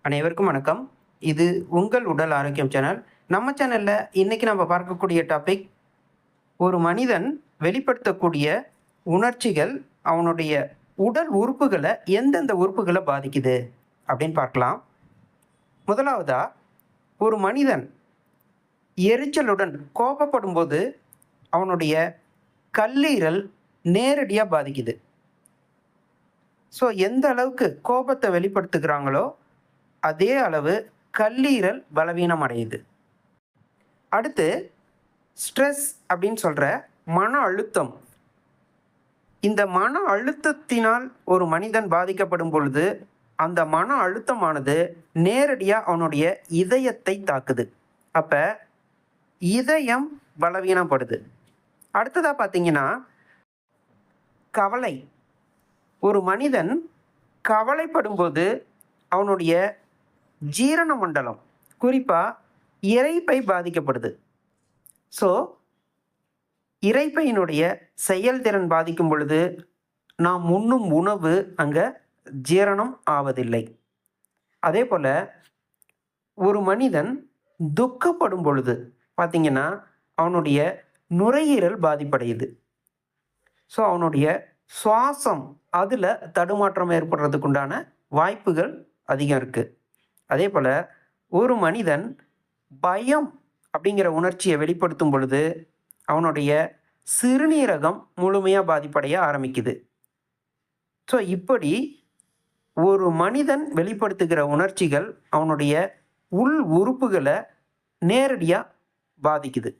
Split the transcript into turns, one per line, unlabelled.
அனைவருக்கும் வணக்கம். இது உங்கள் உடல் ஆரோக்கியம் சேனல். நம்ம சேனல்ல இன்னைக்கு நம்ம பார்க்கக்கூடிய டாபிக், ஒரு மனிதன் வெளிப்படுத்தக்கூடிய உணர்ச்சிகள் அவனுடைய உடல் உறுப்புகளை எந்தெந்த உறுப்புகளை பாதிக்குது அப்படின்னு பார்க்கலாம். முதலாவதா, ஒரு மனிதன் எரிச்சலுடன் கோபப்படும்போது அவனுடைய கல்லீரல் நேரடியாக பாதிக்குது. ஸோ எந்த அளவுக்கு கோபத்தை வெளிப்படுத்துகிறாங்களோ அதே அளவு கல்லீரல் பலவீனம் அடையுது. அடுத்து, ஸ்ட்ரெஸ் அப்படின்னு சொல்கிற மன அழுத்தம். இந்த மன அழுத்தத்தினால் ஒரு மனிதன் பாதிக்கப்படும் பொழுது அந்த மன அழுத்தமானது நேரடியாக அவனுடைய இதயத்தை தாக்குது. அப்போ இதயம் பலவீனப்படுது. அடுத்ததாக பார்த்தீங்கன்னா, கவலை. ஒரு மனிதன் கவலைப்படும்போது அவனுடைய ஜீரண மண்டலம், குறிப்பாக இரைப்பை பாதிக்கப்படுது. ஸோ இரைப்பையினுடைய செயல்திறன் பாதிக்கும் பொழுது நாம் உண்ணும் உணவு அங்கே ஜீரணம் ஆவதில்லை. அதே போல் ஒரு மனிதன் துக்கப்படும் பொழுது பார்த்திங்கன்னா அவனுடைய நுரையீரல் பாதிப்படையுது. ஸோ அவனுடைய சுவாசம் அதில் தடுமாற்றம் ஏற்படுறதுக்குண்டான வாய்ப்புகள் அதிகம் இருக்குது. அதே போல் ஒரு மனிதன் பயம் அப்படிங்கிற உணர்ச்சியை வெளிப்படுத்தும் பொழுது அவனுடைய சிறுநீரகம் முழுமையாக பாதிப்படைய ஆரம்பிக்குது. ஸோ இப்படி ஒரு மனிதன் வெளிப்படுத்துகிற உணர்ச்சிகள் அவனுடைய உள் உறுப்புகளை நேரடியாக பாதிக்குது.